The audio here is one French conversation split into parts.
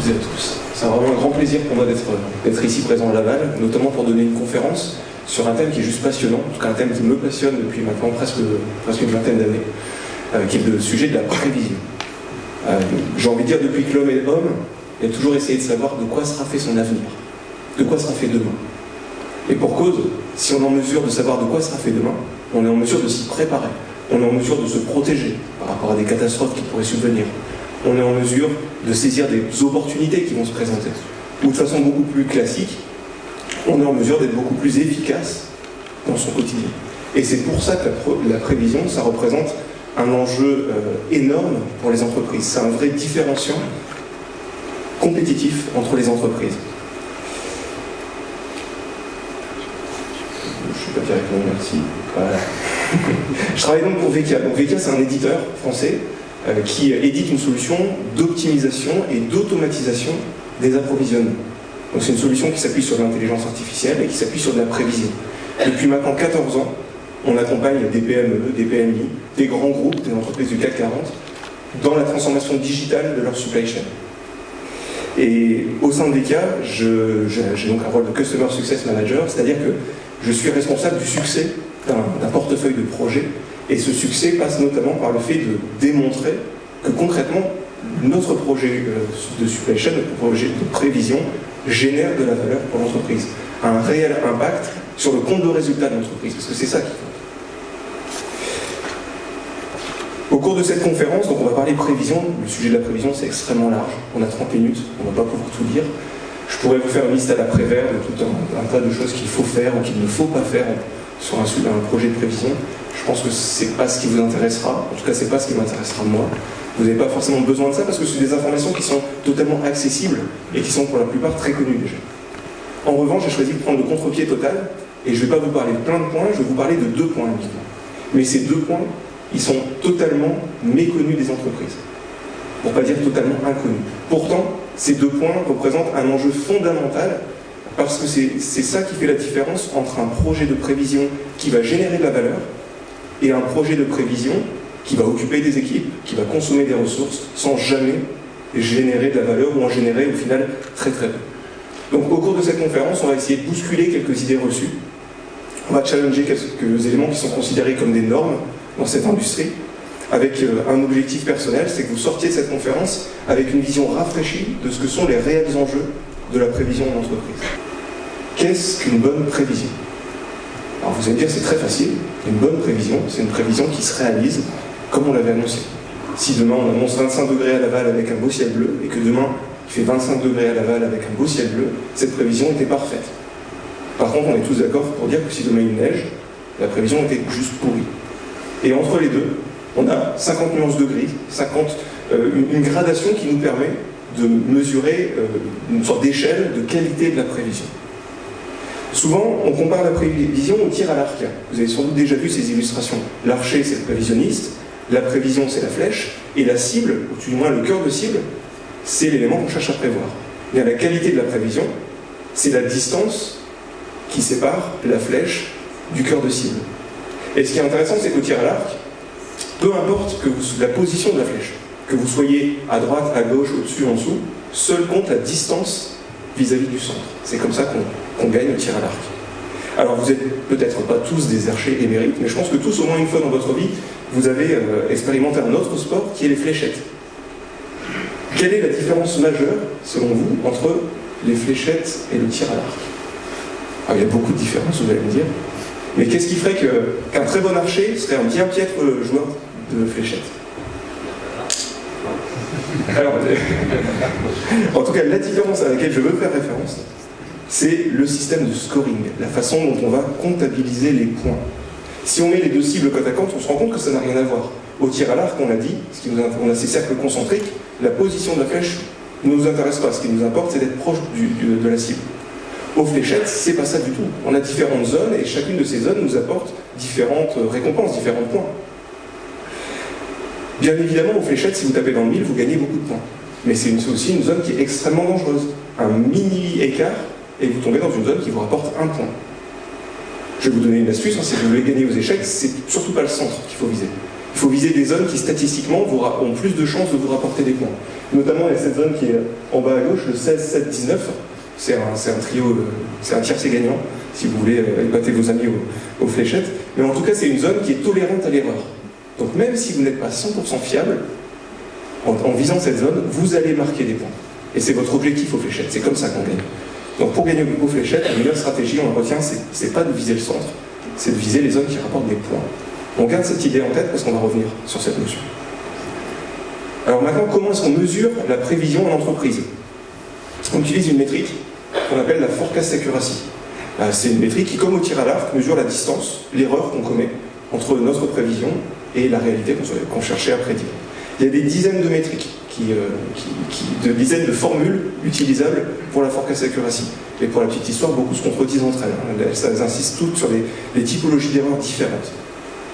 toutes et à tous. C'est vraiment un grand plaisir pour moi d'être ici présent à Laval, notamment pour donner une conférence sur un thème qui est juste passionnant, en tout cas un thème qui me passionne depuis maintenant presque une vingtaine d'années, qui est le sujet de la prévision. J'ai envie de dire, depuis que l'homme est homme, il a toujours essayé de savoir de quoi sera fait son avenir, de quoi sera fait demain. Et pour cause, si on est en mesure de savoir de quoi sera fait demain, on est en mesure de s'y préparer, on est en mesure de se protéger par rapport à des catastrophes qui pourraient subvenir, on est en mesure de saisir des opportunités qui vont se présenter, ou de façon beaucoup plus classique, on est en mesure d'être beaucoup plus efficace dans son quotidien. Et c'est pour ça que la prévision, ça représente un enjeu énorme pour les entreprises. C'est un vrai différenciant compétitif entre les entreprises. Je ne suis pas directement, merci. Voilà. Je travaille donc pour Veka. Donc Veka, c'est un éditeur français qui édite une solution d'optimisation et d'automatisation des approvisionnements. Donc c'est une solution qui s'appuie sur l'intelligence artificielle et qui s'appuie sur de la prévision. Depuis maintenant 14 ans, on accompagne des PME, des PMI, des grands groupes, des entreprises du CAC 40 dans la transformation digitale de leur supply chain. Et au sein de Veka, j'ai donc un rôle de Customer Success Manager, c'est-à-dire que je suis responsable du succès d'un portefeuille de projets, et ce succès passe notamment par le fait de démontrer que concrètement, notre projet de supply chain, notre projet de prévision, génère de la valeur pour l'entreprise, a un réel impact sur le compte de résultat de l'entreprise, parce que c'est ça qui compte. Au cours de cette conférence, donc on va parler prévision. Le sujet de la prévision, c'est extrêmement large. On a 30 minutes, on ne va pas pouvoir tout dire. Je pourrais vous faire une liste à l'après-vert de tout un tas de choses qu'il faut faire ou qu'il ne faut pas faire sur un projet de prévision. Je pense que c'est pas ce qui vous intéressera. En tout cas, c'est pas ce qui m'intéressera moi. Vous n'avez pas forcément besoin de ça parce que c'est des informations qui sont totalement accessibles et qui sont pour la plupart très connues déjà. En revanche, j'ai choisi de prendre le contre-pied total et je ne vais pas vous parler de plein de points, je vais vous parler de 2 points uniquement. Mais ces 2 points, ils sont totalement méconnus des entreprises, pour ne pas dire totalement inconnus. Pourtant, ces 2 points représentent un enjeu fondamental parce que c'est ça qui fait la différence entre un projet de prévision qui va générer de la valeur et un projet de prévision qui va occuper des équipes, qui va consommer des ressources sans jamais générer de la valeur ou en générer au final très très peu. Donc au cours de cette conférence, on va essayer de bousculer quelques idées reçues. On va challenger quelques éléments qui sont considérés comme des normes dans cette industrie, avec un objectif personnel, c'est que vous sortiez de cette conférence avec une vision rafraîchie de ce que sont les réels enjeux de la prévision en entreprise. Qu'est-ce qu'une bonne prévision? Alors vous allez me dire, c'est très facile. Une bonne prévision, c'est une prévision qui se réalise comme on l'avait annoncé. Si demain on annonce 25 degrés à Laval avec un beau ciel bleu, et que demain il fait 25 degrés à Laval avec un beau ciel bleu, cette prévision était parfaite. Par contre, on est tous d'accord pour dire que si demain il neige, la prévision était juste pourrie. Et entre les deux, on a 50 nuances de gris, une gradation qui nous permet de mesurer une sorte d'échelle de qualité de la prévision. Souvent, on compare la prévision au tir à l'arc. Vous avez sans doute déjà vu ces illustrations. L'archer, c'est le prévisionniste, la prévision, c'est la flèche, et la cible, ou tout du moins le cœur de cible, c'est l'élément qu'on cherche à prévoir. Et la qualité de la prévision, c'est la distance qui sépare la flèche du cœur de cible. Et ce qui est intéressant, c'est qu'au tir à l'arc, peu importe la position de la flèche, que vous soyez à droite, à gauche, au-dessus, en dessous, seul compte la distance vis-à-vis du centre. C'est comme ça qu'on gagne au tir à l'arc. Alors vous n'êtes peut-être pas tous des archers émérites, mais je pense que tous, au moins une fois dans votre vie, vous avez expérimenté un autre sport qui est les fléchettes. Quelle est la différence majeure, selon vous, entre les fléchettes et le tir à l'arc? Alors, il y a beaucoup de différences, vous allez me dire. Mais qu'est-ce qui ferait qu'un très bon archer serait un bien piètre joueur de fléchettes? Alors, en tout cas, la différence à laquelle je veux faire référence, c'est le système de scoring, la façon dont on va comptabiliser les points. Si on met les 2 cibles côte à côte, on se rend compte que ça n'a rien à voir. Au tir à l'arc, on l'a dit, on a ces cercles concentriques, la position de la flèche ne nous intéresse pas. Ce qui nous importe, c'est d'être proche de la cible. Aux fléchettes, c'est pas ça du tout. On a différentes zones et chacune de ces zones nous apporte différentes récompenses, différents points. Bien évidemment, aux fléchettes, si vous tapez dans le mille, vous gagnez beaucoup de points. Mais c'est aussi une zone qui est extrêmement dangereuse. Un mini écart et vous tombez dans une zone qui vous rapporte 1 point. Je vais vous donner une astuce, si vous voulez gagner aux échecs, c'est surtout pas le centre qu'il faut viser. Il faut viser des zones qui statistiquement ont plus de chances de vous rapporter des points. Notamment, il y a cette zone qui est en bas à gauche, le 16, 7, 19. C'est un trio, c'est un tiercé gagnant, si vous voulez épater vos amis aux fléchettes. Mais en tout cas, c'est une zone qui est tolérante à l'erreur. Donc même si vous n'êtes pas 100% fiable, en visant cette zone, vous allez marquer des points. Et c'est votre objectif aux fléchettes, c'est comme ça qu'on gagne. Donc pour gagner aux fléchettes, la meilleure stratégie, on le retient, c'est pas de viser le centre, c'est de viser les zones qui rapportent des points. On garde cette idée en tête parce qu'on va revenir sur cette notion. Alors maintenant, comment est-ce qu'on mesure la prévision en entreprise? On utilise une métrique qu'on appelle la forecast accuracy. C'est une métrique qui, comme au tir à l'arc, mesure la distance, l'erreur qu'on commet entre notre prévision et la réalité qu'on cherchait à prédire. Il y a des dizaines de métriques, de dizaines de formules utilisables pour la forecast accuracy. Et pour la petite histoire, beaucoup se contredisent entre elles. Elles insistent toutes sur des typologies d'erreurs différentes.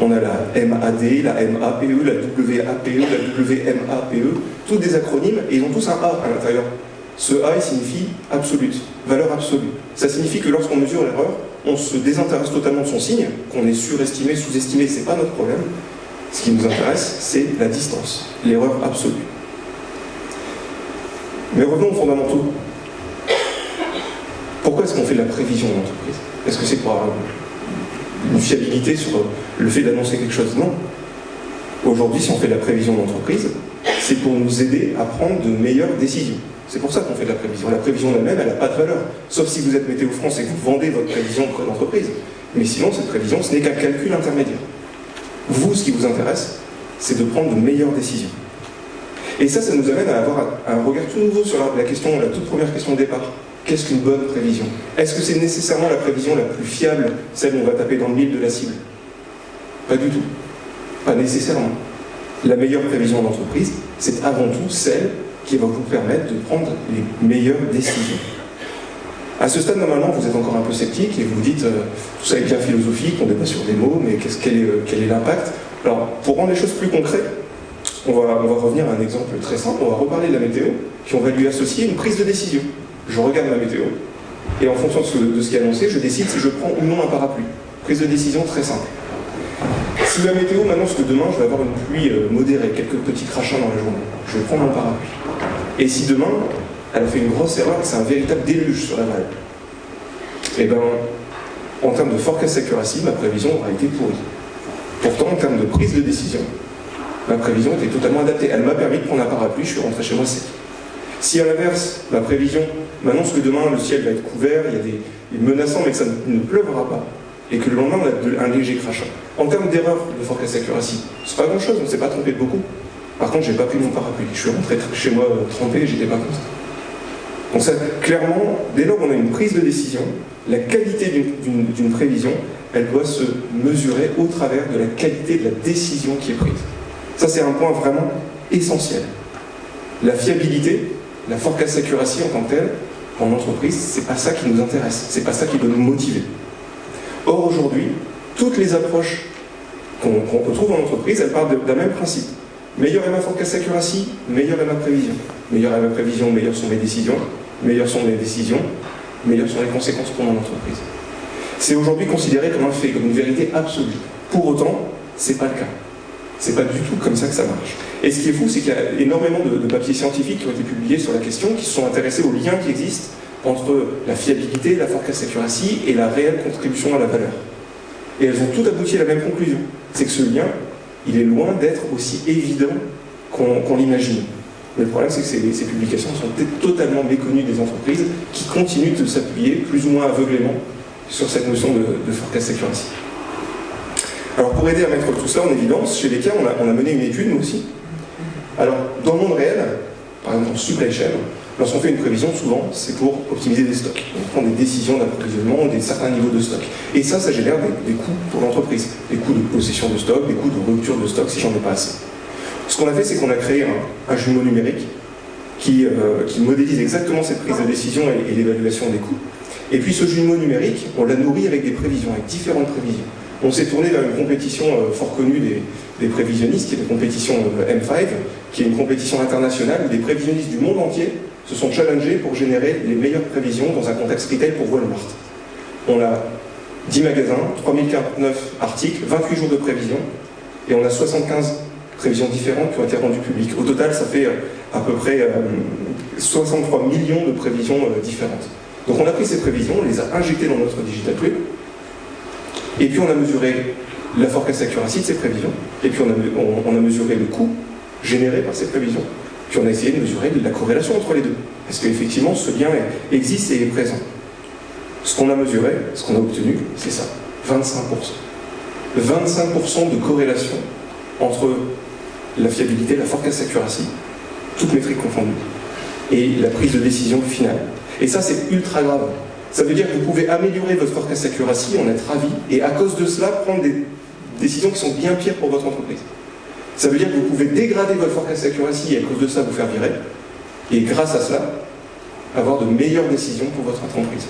On a la MAD, la MAPE, la WAPE, la WMAPE, tous des acronymes, et ils ont tous un A à l'intérieur. Ce A, il signifie absolute, valeur absolue. Ça signifie que lorsqu'on mesure l'erreur, on se désintéresse totalement de son signe, qu'on est surestimé, sous-estimé, c'est pas notre problème. Ce qui nous intéresse, c'est la distance, l'erreur absolue. Mais revenons aux fondamentaux. Pourquoi est-ce qu'on fait de la prévision en entreprise? Est-ce que c'est pour avoir une fiabilité sur le fait d'annoncer quelque chose? Non. Aujourd'hui, si on fait de la prévision d'entreprise, c'est pour nous aider à prendre de meilleures décisions. C'est pour ça qu'on fait de la prévision. La prévision elle-même, elle n'a pas de valeur. Sauf si vous êtes Météo France et que vous vendez votre prévision auprès d'entreprise. Mais sinon, cette prévision, ce n'est qu'un calcul intermédiaire. Vous, ce qui vous intéresse, c'est de prendre de meilleures décisions. Et ça nous amène à avoir un regard tout nouveau sur la toute première question de départ. Qu'est-ce qu'une bonne prévision? Est-ce que c'est nécessairement la prévision la plus fiable, celle où on va taper dans le mille de la cible? Pas du tout. Pas nécessairement. La meilleure prévision d'entreprise, c'est avant tout celle qui va vous permettre de prendre les meilleures décisions. À ce stade, normalement, vous êtes encore un peu sceptique et vous vous dites tout ça est bien philosophique, on débat sur des mots, mais quel est l'impact? Alors, pour rendre les choses plus concrètes, on va revenir à un exemple très simple. On va reparler de la météo, puis on va lui associer une prise de décision. Je regarde ma météo, et en fonction de ce qui est annoncé, je décide si je prends ou non un parapluie. Prise de décision très simple. Si la météo m'annonce que demain, je vais avoir une pluie modérée, quelques petits crachats dans la journée, je vais prendre mon parapluie. Et si demain, elle a fait une grosse erreur et c'est un véritable déluge sur la vallée, eh bien, en termes de forecast accuracy, ma prévision aura été pourrie. Pourtant, en termes de prise de décision, ma prévision était totalement adaptée. Elle m'a permis de prendre un parapluie, je suis rentré chez moi sec. Si à l'inverse, ma prévision m'annonce que demain le ciel va être couvert, il y a des menaçants mais que ça ne pleuvra pas, et que le lendemain on a un léger crachat. En termes d'erreur de forecast accuracy, c'est pas grand chose, on ne s'est pas trompé de beaucoup. Par contre, j'ai pas pris mon parapluie, je suis rentré chez moi trempé et j'étais pas content. Donc ça, clairement, dès lors qu'on a une prise de décision, la qualité d'une prévision, elle doit se mesurer au travers de la qualité de la décision qui est prise. Ça, c'est un point vraiment essentiel. La fiabilité, la forecast accuracy en tant que telle, en entreprise, c'est pas ça qui nous intéresse, c'est pas ça qui doit nous motiver. Or, aujourd'hui, toutes les approches qu'on retrouve en entreprise, elles partent d'un même principe. Meilleure est ma forecast accuracy, meilleure est ma prévision. Meilleure est ma prévision, meilleures sont mes décisions. Meilleures sont mes décisions, meilleures sont les conséquences pour mon entreprise. C'est aujourd'hui considéré comme un fait, comme une vérité absolue. Pour autant, c'est pas le cas. C'est pas du tout comme ça que ça marche. Et ce qui est fou, c'est qu'il y a énormément de papiers scientifiques qui ont été publiés sur la question, qui se sont intéressés aux liens qui existent entre la fiabilité, la forecast accuracy et la réelle contribution à la valeur. Et elles ont toutes abouti à la même conclusion. C'est que ce lien, il est loin d'être aussi évident qu'on l'imagine. Mais le problème, c'est que ces publications sont totalement méconnues des entreprises qui continuent de s'appuyer plus ou moins aveuglément sur cette notion de forecast accuracy. Alors pour aider à mettre tout ça en évidence, chez Leka, on a mené une étude, nous aussi. Alors, dans le monde réel, par exemple en supply chain, lorsqu'on fait une prévision, souvent, c'est pour optimiser des stocks. On prend des décisions d'approvisionnement, certains niveaux de stock. Et ça génère des coûts pour l'entreprise. Des coûts de possession de stock, des coûts de rupture de stock si j'en ai pas assez. Ce qu'on a fait, c'est qu'on a créé un jumeau numérique qui modélise exactement cette prise de décision et l'évaluation des coûts. Et puis ce jumeau numérique, on l'a nourri avec des prévisions, avec différentes prévisions. On s'est tourné vers une compétition fort connue des prévisionnistes, qui est la compétition M5, qui est une compétition internationale où des prévisionnistes du monde entier se sont challengés pour générer les meilleures prévisions dans un contexte retail pour Walmart. On a 10 magasins, 3049 articles, 28 jours de prévision. et on a 75 prévisions différentes qui ont été rendues publiques. Au total, ça fait à peu près 63 millions de prévisions différentes. Donc on a pris ces prévisions, on les a injectées dans notre digital twin, et puis on a mesuré la forecast accuracy de ces prévisions, et puis on a mesuré le coût généré par ces prévisions, puis on a essayé de mesurer la corrélation entre les deux. Est-ce qu'effectivement ce lien existe et est présent? Ce qu'on a mesuré, ce qu'on a obtenu, c'est ça, 25%. 25% de corrélation entre la fiabilité, la forecast accuracy, toutes métriques confondues, et la prise de décision finale. Et ça, c'est ultra grave. Ça veut dire que vous pouvez améliorer votre forecast accuracy, en être ravi, et à cause de cela, prendre des décisions qui sont bien pires pour votre entreprise. Ça veut dire que vous pouvez dégrader votre forecast accuracy et à cause de ça vous faire virer, et grâce à cela, avoir de meilleures décisions pour votre entreprise.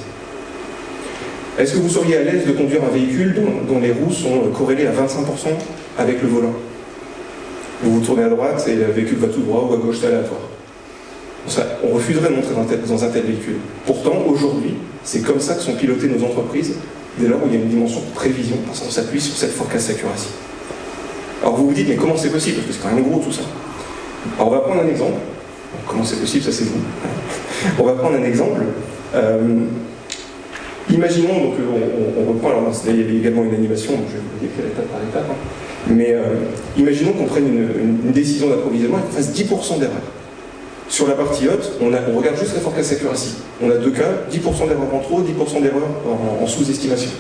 Est-ce que vous seriez à l'aise de conduire un véhicule dont les roues sont corrélées à 25% avec le volant? Vous vous tournez à droite et le véhicule va tout droit, ou à gauche, c'est aléatoire. On refuserait de montrer dans un tel véhicule. Pourtant, aujourd'hui, c'est comme ça que sont pilotées nos entreprises, dès lors où il y a une dimension de prévision, parce qu'on s'appuie sur cette forecast accuracy. Alors vous vous dites, mais comment c'est possible? Parce que c'est quand même gros tout ça. Alors on va prendre un exemple. Comment c'est possible? Ça c'est vous. On va prendre un exemple. Imaginons, donc on reprend, alors il y avait également une animation, donc je vais vous décrire étape par étape. Mais imaginons qu'on prenne une décision d'approvisionnement et qu'on fasse 10% d'erreur. Sur la partie haute, on regarde juste la forecast accuracy. On a deux cas, 10% d'erreur en trop, 10% d'erreur en sous-estimation.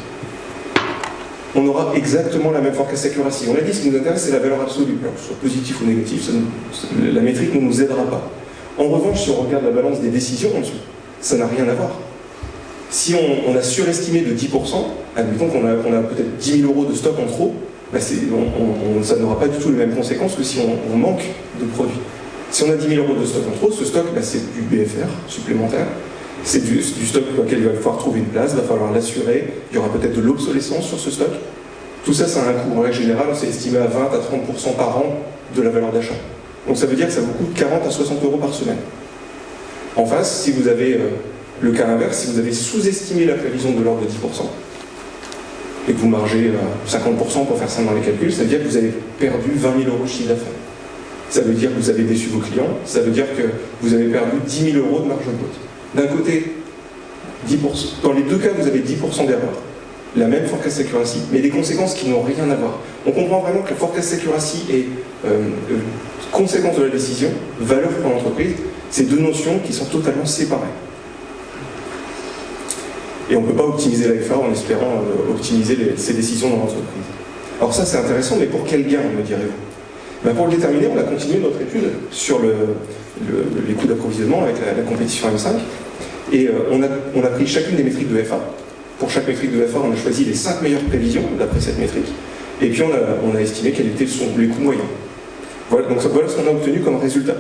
On aura exactement la même forecast accuracy. On a dit, ce qui nous intéresse, c'est la valeur absolue. Alors, que ce soit positif ou négatif, la métrique ne nous aidera pas. En revanche, si on regarde la balance des décisions en dessous, ça n'a rien à voir. Si on a surestimé de 10%, admettons qu'on a peut-être 10 000 euros de stock en trop, bah ça n'aura pas du tout les mêmes conséquences que si on manque de produits. Si on a 10 000 euros de stock en trop, ce stock, bah, c'est du BFR supplémentaire, c'est du stock pour lequel il va falloir trouver une place, il va falloir l'assurer, il y aura peut-être de l'obsolescence sur ce stock. Tout ça, ça a un coût. En règle générale, c'est estimé à 20 à 30% par an de la valeur d'achat. Donc ça veut dire que ça vous coûte 40 à 60 euros par semaine. En face, si vous avez le cas inverse, si vous avez sous-estimé la prévision de l'ordre de 10%, et que vous margez 50% pour faire ça dans les calculs, ça veut dire que vous avez perdu 20 000 euros de chiffre d'affaires. Ça veut dire que vous avez déçu vos clients, ça veut dire que vous avez perdu 10 000 euros de marge brute. D'un côté, 10%, dans les deux cas, vous avez 10% d'erreur, la même forecast accuracy, mais des conséquences qui n'ont rien à voir. On comprend vraiment que la forecast accuracy est conséquence de la décision, valeur pour l'entreprise, c'est deux notions qui sont totalement séparées. Et on ne peut pas optimiser l'AFA en espérant optimiser ces décisions dans l'entreprise. Alors ça, c'est intéressant, mais pour quel gain, me direz-vous? Ben pour le déterminer, on a continué notre étude sur les coûts d'approvisionnement avec la compétition M5, et on a pris chacune des métriques de FA. Pour chaque métrique de FA, on a choisi les 5 meilleures prévisions d'après cette métrique, et puis on a estimé quels étaient les coûts moyens. Voilà, donc voilà ce qu'on a obtenu comme résultat.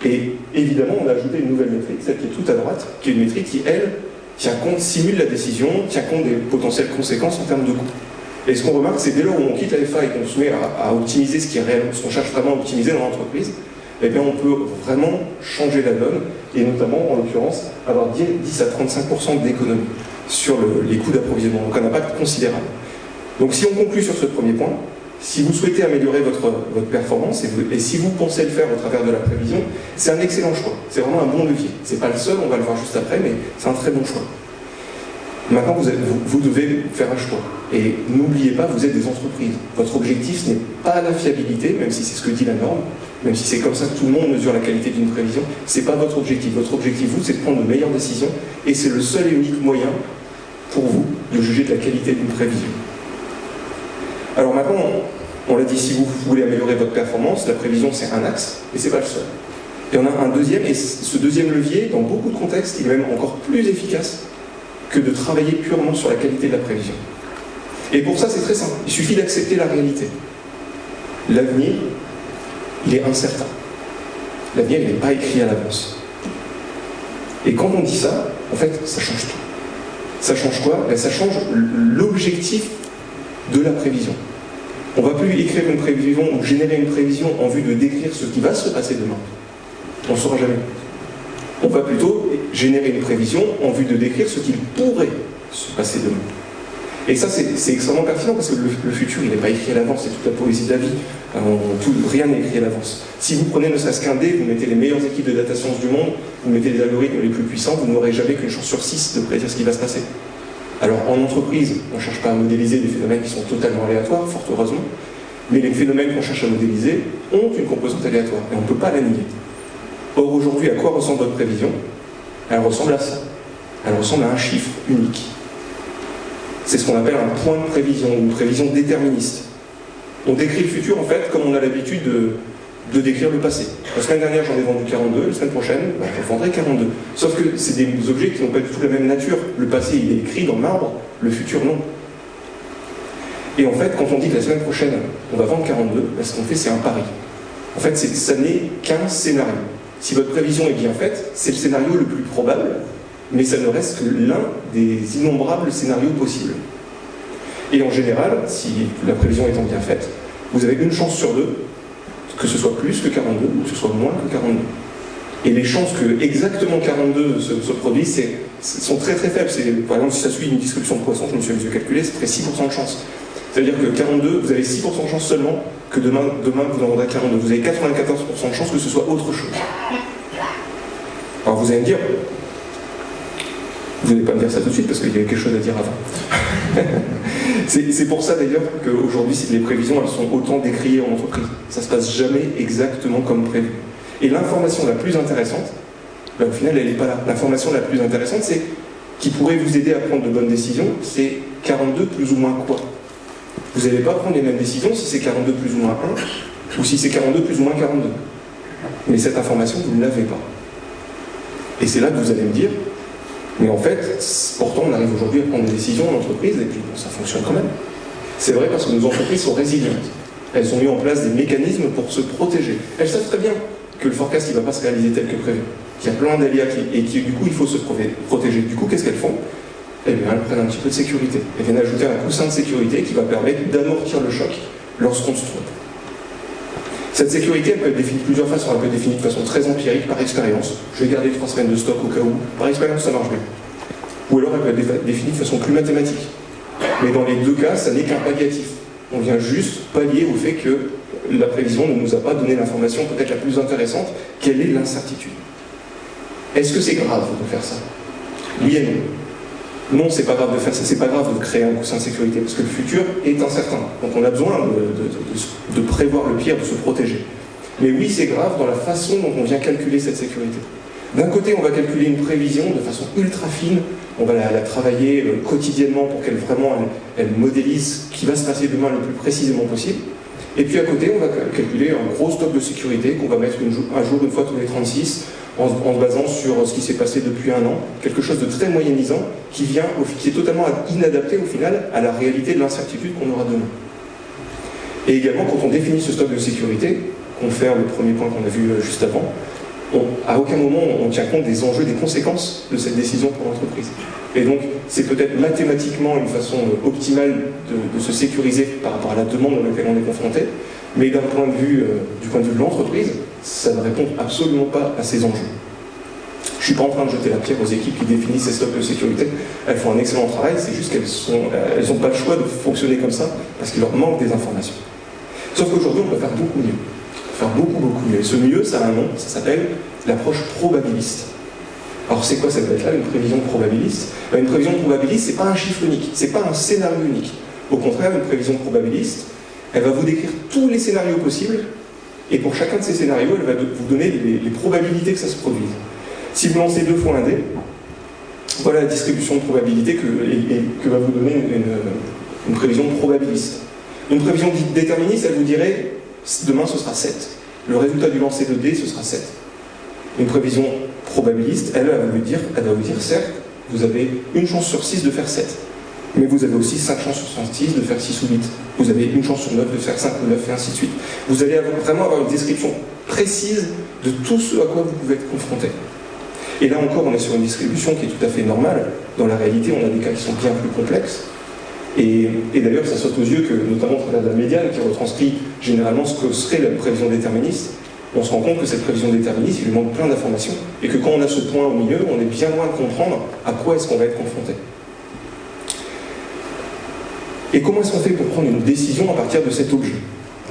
Et évidemment, on a ajouté une nouvelle métrique, celle qui est tout à droite, qui est une métrique qui, elle, tient compte, simule la décision, tient compte des potentielles conséquences en termes de coûts. Et ce qu'on remarque, c'est dès lors où on quitte la FA et qu'on se met à optimiser ce qui est réel, ce qu'on cherche vraiment à optimiser dans l'entreprise, eh bien on peut vraiment changer la donne, et notamment, en l'occurrence, avoir 10 à 35% d'économie sur les coûts d'approvisionnement, donc un impact considérable. Donc si on conclut sur ce premier point, si vous souhaitez améliorer votre performance, et si vous pensez le faire au travers de la prévision, c'est un excellent choix, c'est vraiment un bon levier. C'est pas le seul, on va le voir juste après, mais c'est un très bon choix. Maintenant, vous devez faire un choix. Et n'oubliez pas, vous êtes des entreprises. Votre objectif, ce n'est pas la fiabilité, même si c'est ce que dit la norme, même si c'est comme ça que tout le monde mesure la qualité d'une prévision, ce n'est pas votre objectif. Votre objectif, vous, c'est de prendre de meilleures décisions, et c'est le seul et unique moyen pour vous de juger de la qualité d'une prévision. Alors maintenant, on l'a dit, si vous voulez améliorer votre performance, la prévision, c'est un axe, mais ce n'est pas le seul. Il y en a un deuxième, et ce deuxième levier, dans beaucoup de contextes, il est même encore plus efficace que de travailler purement sur la qualité de la prévision. Et pour ça, c'est très simple. Il suffit d'accepter la réalité. L'avenir, il est incertain. L'avenir, il n'est pas écrit à l'avance. Et quand on dit ça, en fait, ça change tout. Ça change quoi? Ben, ça change l'objectif de la prévision. On ne va plus écrire une prévision ou générer une prévision en vue de décrire ce qui va se passer demain. On ne saura jamais. On va plutôt générer une prévision en vue de décrire ce qu'il pourrait se passer demain. Et ça, c'est extrêmement pertinent parce que le futur, il n'est pas écrit à l'avance, c'est toute la poésie de la vie. Rien n'est écrit à l'avance. Si vous prenez ne serait-ce qu'un dé, vous mettez les meilleures équipes de data science du monde, vous mettez les algorithmes les plus puissants, vous n'aurez jamais qu'une chance sur 6 de prédire ce qui va se passer. Alors en entreprise, on ne cherche pas à modéliser des phénomènes qui sont totalement aléatoires, fort heureusement, mais les phénomènes qu'on cherche à modéliser ont une composante aléatoire, et on ne peut pas la nier. Or aujourd'hui, à quoi ressemble votre prévision? Elle ressemble à ça. Elle ressemble à un chiffre unique. C'est ce qu'on appelle un point de prévision, ou une prévision déterministe. On décrit le futur, en fait, comme on a l'habitude de décrire le passé. La semaine dernière, j'en ai vendu 42, la semaine prochaine, j'en vendrai 42. Sauf que c'est des objets qui n'ont pas du tout la même nature. Le passé, il est écrit dans le marbre, le futur, non. Et en fait, quand on dit que la semaine prochaine, on va vendre 42, ce qu'on fait, c'est un pari. En fait, ça n'est qu'un scénario. Si votre prévision est bien faite, c'est le scénario le plus probable, mais ça ne reste que l'un des innombrables scénarios possibles. Et en général, si la prévision étant bien faite, vous avez une chance sur deux que ce soit plus que 42 ou que ce soit moins que 42. Et les chances que exactement 42 se produisent sont très très faibles. Par exemple, si ça suit une distribution de poissons, je me suis amusé à calculer, ça ferait 6% de chance. C'est-à-dire que 42, vous avez 6% de chance seulement que demain vous en vendrez 42. Vous avez 94% de chance que ce soit autre chose. Alors vous allez me dire, vous n'allez pas me dire ça tout de suite parce qu'il y avait quelque chose à dire avant. C'est pour ça d'ailleurs qu'aujourd'hui les prévisions elles sont autant décriées en entreprise. Ça se passe jamais exactement comme prévu. Et l'information la plus intéressante, au final elle n'est pas là. L'information la plus intéressante, c'est qui pourrait vous aider à prendre de bonnes décisions, c'est 42 plus ou moins quoi. Vous n'allez pas prendre les mêmes décisions si c'est 42 plus ou moins 1 ou si c'est 42 plus ou moins 42. Mais cette information, vous ne l'avez pas. Et c'est là que vous allez me dire, mais en fait, pourtant on arrive aujourd'hui à prendre des décisions en entreprise et puis bon, ça fonctionne quand même. C'est vrai parce que nos entreprises sont résilientes. Elles ont mis en place des mécanismes pour se protéger. Elles savent très bien que le forecast ne va pas se réaliser tel que prévu. Qu'il y a plein d'aléas et du coup il faut se protéger. Du coup, qu'est-ce qu'elles font? Elles prennent un petit peu de sécurité. Elles viennent ajouter un coussin de sécurité qui va permettre d'amortir le choc lorsqu'on se trompe. Cette sécurité, elle peut être définie de plusieurs façons. Elle peut être définie de façon très empirique, par expérience. Je vais garder 3 semaines de stock au cas où. Par expérience, ça marche bien. Ou alors elle peut être définie de façon plus mathématique. Mais dans les deux cas, ça n'est qu'un palliatif. On vient juste pallier au fait que la prévision ne nous a pas donné l'information peut-être la plus intéressante, quelle est l'incertitude. Est-ce que c'est grave de faire ça? Oui et non. Non, c'est pas grave de faire ça, c'est pas grave de créer un coussin de sécurité, parce que le futur est incertain. Donc on a besoin de prévoir le pire, de se protéger. Mais oui, c'est grave dans la façon dont on vient calculer cette sécurité. D'un côté, on va calculer une prévision de façon ultra fine, on va la travailler quotidiennement pour qu'elle vraiment elle modélise ce qui va se passer demain le plus précisément possible. Et puis à côté, on va calculer un gros stock de sécurité qu'on va mettre un jour, une fois tous les 36, en se basant sur ce qui s'est passé depuis un an, quelque chose de très moyennisant qui est totalement inadapté au final à la réalité de l'incertitude qu'on aura demain. Et également, quand on définit ce stock de sécurité, confère le premier point qu'on a vu juste avant, à aucun moment on tient compte des enjeux, des conséquences de cette décision pour l'entreprise. Et donc, c'est peut-être mathématiquement une façon optimale de se sécuriser par rapport à la demande à laquelle on est confronté, mais du point de vue de l'entreprise, ça ne répond absolument pas à ces enjeux. Je ne suis pas en train de jeter la pierre aux équipes qui définissent ces stocks de sécurité. Elles font un excellent travail, c'est juste qu'elles n'ont pas le choix de fonctionner comme ça, parce qu'il leur manque des informations. Sauf qu'aujourd'hui, on peut faire beaucoup mieux. Faire beaucoup mieux. Et ce mieux, ça a un nom, ça s'appelle l'approche probabiliste. Alors c'est quoi cette bête-là, une prévision probabiliste? Une prévision probabiliste, c'est pas un chiffre unique, c'est pas un scénario unique. Au contraire, une prévision probabiliste, elle va vous décrire tous les scénarios possibles, et pour chacun de ces scénarios, elle va vous donner les probabilités que ça se produise. Si vous lancez 2 fois un dé, voilà la distribution de probabilité que va vous donner une prévision probabiliste. Une prévision déterministe, elle vous dirait demain ce sera 7. Le résultat du lancer de dés, ce sera 7. Une prévision probabiliste, elle va vous dire certes, vous avez une chance sur 6 de faire 7. Mais vous avez aussi 5 chances sur 6 de faire 6 ou 8. Vous avez une chance sur 9 de faire 5 ou 9 et ainsi de suite. Vous allez vraiment avoir une description précise de tout ce à quoi vous pouvez être confronté. Et là encore, on est sur une distribution qui est tout à fait normale. Dans la réalité, on a des cas qui sont bien plus complexes. Et d'ailleurs, ça saute aux yeux que, notamment au travers de la médiane, qui retranscrit généralement ce que serait la prévision déterministe, on se rend compte que cette prévision déterministe, il lui manque plein d'informations. Et que quand on a ce point au milieu, on est bien loin de comprendre à quoi est-ce qu'on va être confronté. Et comment est-ce qu'on fait pour prendre une décision à partir de cet objet?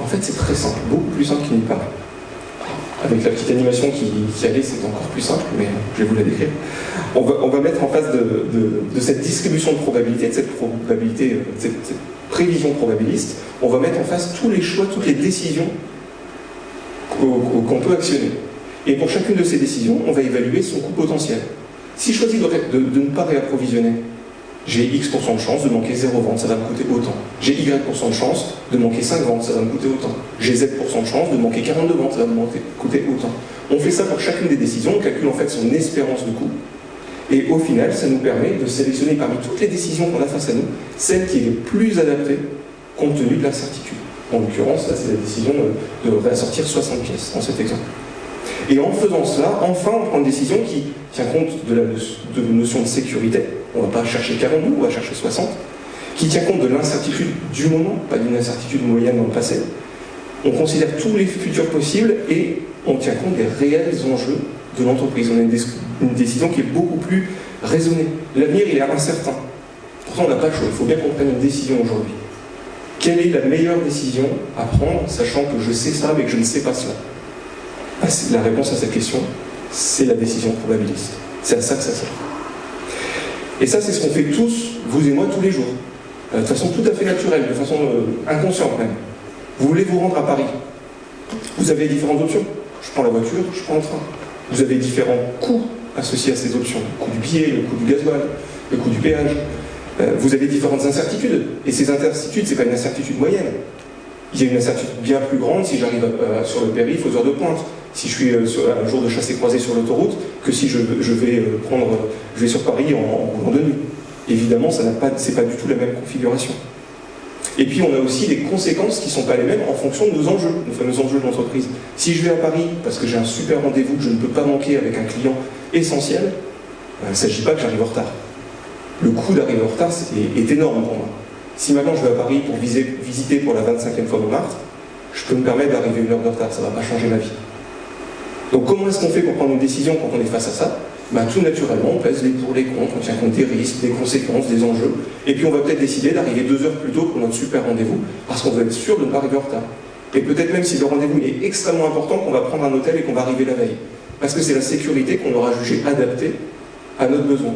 En fait, c'est très simple, beaucoup plus simple qu'il n'y paraît. Avec la petite animation qui allait, c'est encore plus simple, mais je vais vous la décrire. On va mettre en face de cette distribution de probabilité, de cette prévision probabiliste, on va mettre en face tous les choix, toutes les décisions qu'on peut actionner. Et pour chacune de ces décisions, on va évaluer son coût potentiel. Si je choisis de ne pas réapprovisionner, j'ai X% de chance de manquer 0 vente, ça va me coûter autant. J'ai Y% de chance de manquer 5 ventes, ça va me coûter autant. J'ai Z% de chance de manquer 42 ventes, ça va me coûter autant. On fait ça pour chacune des décisions, on calcule en fait son espérance de coût. Et au final, ça nous permet de sélectionner parmi toutes les décisions qu'on a face à nous, celle qui est le plus adaptée compte tenu de l'incertitude. En l'occurrence, là, c'est la décision de réassortir 60 pièces, dans cet exemple. Et en faisant cela, enfin, on prend une décision qui tient compte de la notion de sécurité. On ne va pas chercher 42, on va chercher 60. Qui tient compte de l'incertitude du moment, pas d'une incertitude moyenne dans le passé. On considère tous les futurs possibles et on tient compte des réels enjeux de l'entreprise. On a une décision qui est beaucoup plus raisonnée. L'avenir, il est incertain. Pourtant, on n'a pas le choix. Il faut bien qu'on prenne une décision aujourd'hui. Quelle est la meilleure décision à prendre, sachant que je sais ça, mais que je ne sais pas cela? La réponse à cette question, c'est la décision probabiliste. C'est à ça que ça sert. Et ça, c'est ce qu'on fait tous, vous et moi, tous les jours. De façon tout à fait naturelle, de façon inconsciente même. Vous voulez vous rendre à Paris. Vous avez différentes options. Je prends la voiture, je prends le train. Vous avez différents coûts associés à ces options. Le coût du billet, le coût du gasoil, le coût du péage. Vous avez différentes incertitudes. Et ces incertitudes, ce n'est pas une incertitude moyenne. Il y a une incertitude bien plus grande si j'arrive sur le périph' aux heures de pointe. Si je suis un jour de chassé croisé sur l'autoroute, que si je vais sur Paris en roulant de nuit. Évidemment, c'est pas du tout la même configuration. Et puis on a aussi des conséquences qui ne sont pas les mêmes en fonction de nos enjeux, nos fameux enjeux de l'entreprise. Si je vais à Paris parce que j'ai un super rendez-vous que je ne peux pas manquer avec un client essentiel, il ne s'agit pas que j'arrive en retard. Le coût d'arriver en retard est énorme pour moi. Si maintenant je vais à Paris pour visiter pour la 25e fois Montmartre, je peux me permettre d'arriver 1 heure de retard, ça ne va pas changer ma vie. Donc comment est-ce qu'on fait pour prendre une décision quand on est face à ça? Tout naturellement, on pèse les pour, les contre, on tient compte des risques, des conséquences, des enjeux, et puis on va peut-être décider d'arriver 2 heures plus tôt pour notre super rendez-vous, parce qu'on veut être sûr de ne pas arriver en retard. Et peut-être même si le rendez-vous est extrêmement important, qu'on va prendre un hôtel et qu'on va arriver la veille. Parce que c'est la sécurité qu'on aura jugée adaptée à notre besoin.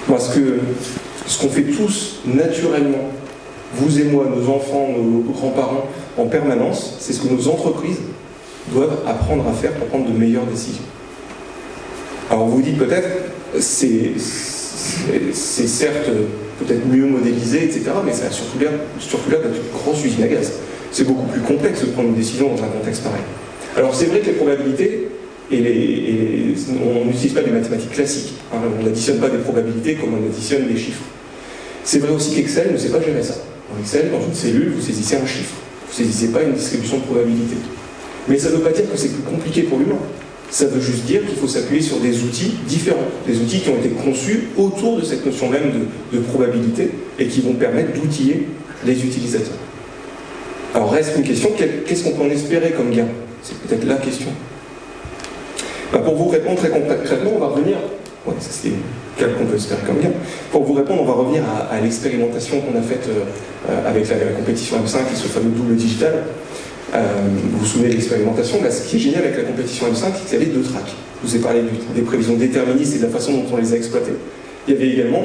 Parce que ce qu'on fait tous naturellement, vous et moi, nos enfants, nos grands-parents, en permanence, c'est ce que nos entreprises doivent apprendre à faire pour prendre de meilleures décisions. Alors vous dites peut-être, c'est certes peut-être mieux modélisé, etc., mais ça a surtout l'air d'être une grosse usine à gaz. C'est beaucoup plus complexe de prendre une décision dans un contexte pareil. Alors c'est vrai que les probabilités, on n'utilise pas des mathématiques classiques, hein, on n'additionne pas des probabilités comme on additionne des chiffres. C'est vrai aussi qu'Excel ne sait pas gérer ça. En Excel, dans une cellule, vous saisissez un chiffre, vous ne saisissez pas une distribution de probabilité. Mais ça ne veut pas dire que c'est plus compliqué pour l'humain. Ça veut juste dire qu'il faut s'appuyer sur des outils différents, des outils qui ont été conçus autour de cette notion même de probabilité et qui vont permettre d'outiller les utilisateurs. Alors reste une question, qu'est-ce qu'on peut en espérer comme gain? C'est peut-être la question. Pour vous répondre très concrètement, on va revenir, ça c'est quel qu'on peut espérer comme gain. Pour vous répondre, on va revenir à l'expérimentation qu'on a faite avec la compétition M5 et ce fameux double digital. Vous vous souvenez de l'expérimentation? Ce qui est génial avec la compétition M5, c'est qu'il y avait 2 tracks. Je vous ai parlé des prévisions déterministes et de la façon dont on les a exploitées. Il y avait également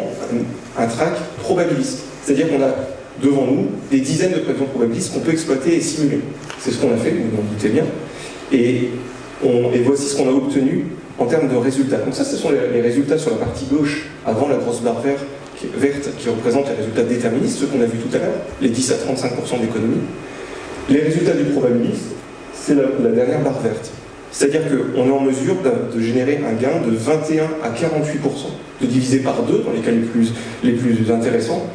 un track probabiliste. C'est-à-dire qu'on a devant nous des dizaines de prévisions probabilistes qu'on peut exploiter et simuler. C'est ce qu'on a fait, vous vous en doutez bien. Et voici ce qu'on a obtenu en termes de résultats. Donc ça, ce sont les résultats sur la partie gauche, avant la grosse barre verte qui représente les résultats déterministes, ceux qu'on a vus tout à l'heure, les 10 à 35% d'économie. Les résultats du probabiliste, c'est la dernière barre verte. C'est-à-dire qu'on est en mesure de générer un gain de 21 à 48%, de diviser par 2, dans les cas les plus intéressants,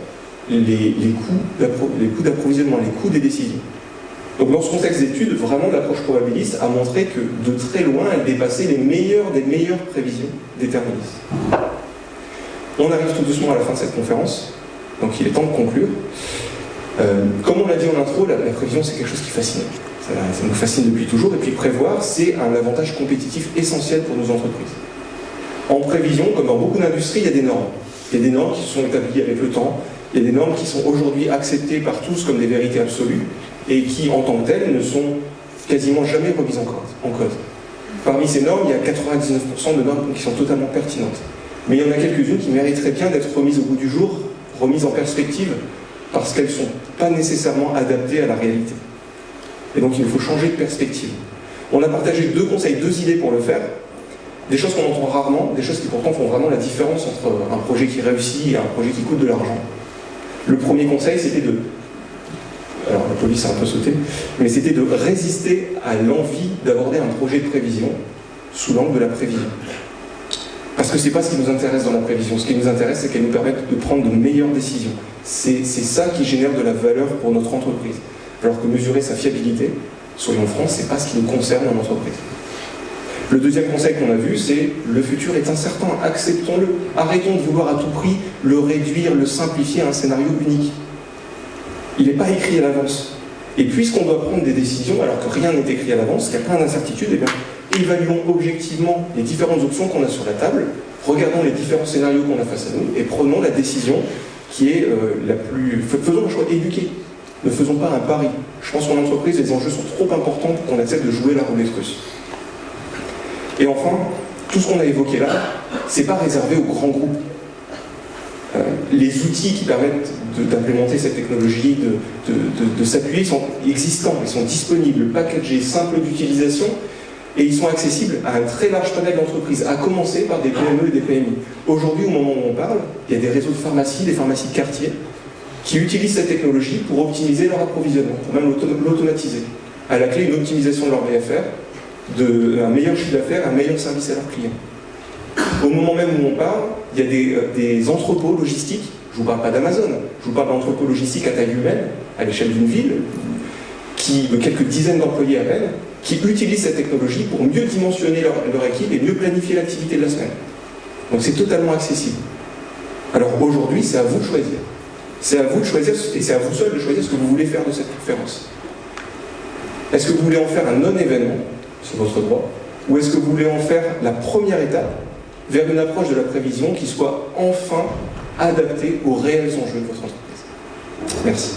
les coûts d'approvisionnement, les coûts des décisions. Donc dans ce contexte d'étude, vraiment l'approche probabiliste a montré que de très loin, elle dépassait les meilleures des meilleures prévisions déterministes. On arrive tout doucement à la fin de cette conférence, donc il est temps de conclure. Comme on l'a dit en intro, la prévision c'est quelque chose qui fascine. Ça nous fascine depuis toujours, et puis prévoir c'est un avantage compétitif essentiel pour nos entreprises. En prévision, comme dans beaucoup d'industries, il y a des normes. Il y a des normes qui se sont établies avec le temps, Il y a des normes qui sont aujourd'hui acceptées par tous comme des vérités absolues et qui, en tant que telles, ne sont quasiment jamais remises en cause. Parmi ces normes, il y a 99% de normes qui sont totalement pertinentes. Mais il y en a quelques-unes qui mériteraient bien d'être remises au goût du jour, remises en perspective, parce qu'elles ne sont pas nécessairement adaptées à la réalité. Et donc il faut changer de perspective. On a partagé 2 conseils, 2 idées pour le faire. Des choses qu'on entend rarement, des choses qui pourtant font vraiment la différence entre un projet qui réussit et un projet qui coûte de l'argent. Le premier conseil, c'était de... Alors la police a un peu sauté, mais c'était de résister à l'envie d'aborder un projet de prévision sous l'angle de la prévision. Parce que ce n'est pas ce qui nous intéresse dans la prévision. Ce qui nous intéresse, c'est qu'elle nous permette de prendre de meilleures décisions. C'est ça qui génère de la valeur pour notre entreprise. Alors que mesurer sa fiabilité, soyons francs, ce n'est pas ce qui nous concerne en entreprise. Le deuxième conseil qu'on a vu, c'est le futur est incertain, acceptons-le. Arrêtons de vouloir à tout prix le réduire, le simplifier à un scénario unique. Il n'est pas écrit à l'avance. Et puisqu'on doit prendre des décisions alors que rien n'est écrit à l'avance, qu'il y a plein d'incertitudes, eh bien, évaluons objectivement les différentes options qu'on a sur la table, regardons les différents scénarios qu'on a face à nous et prenons la décision qui est la plus... Faisons un choix éduqué. Ne faisons pas un pari. Je pense qu'en entreprise, les enjeux sont trop importants pour qu'on accepte de jouer la roulette russe. Et enfin, tout ce qu'on a évoqué là, c'est pas réservé aux grands groupes. Les outils qui permettent d'implémenter cette technologie, de s'appuyer, sont existants, ils sont disponibles, packagés, simples d'utilisation, et ils sont accessibles à un très large panel d'entreprises, à commencer par des PME et des PMI. Aujourd'hui, au moment où on parle, il y a des réseaux de pharmacies, des pharmacies de quartier, qui utilisent cette technologie pour optimiser leur approvisionnement, pour même l'automatiser. À la clé, une optimisation de leur BFR, un meilleur chiffre d'affaires, un meilleur service à leurs clients. Au moment même où on parle, il y a des entrepôts logistiques, je ne vous parle pas d'Amazon, je vous parle d'entrepôts logistiques à taille humaine, à l'échelle d'une ville, de quelques dizaines d'employés à peine, qui utilisent cette technologie pour mieux dimensionner leur équipe et mieux planifier l'activité de la semaine. Donc c'est totalement accessible. Alors aujourd'hui, c'est à vous de choisir. C'est à vous de choisir, et c'est à vous seul de choisir ce que vous voulez faire de cette conférence. Est-ce que vous voulez en faire un non-événement, c'est votre droit, ou est-ce que vous voulez en faire la première étape vers une approche de la prévision qui soit enfin adaptée aux réels enjeux de votre entreprise? Merci.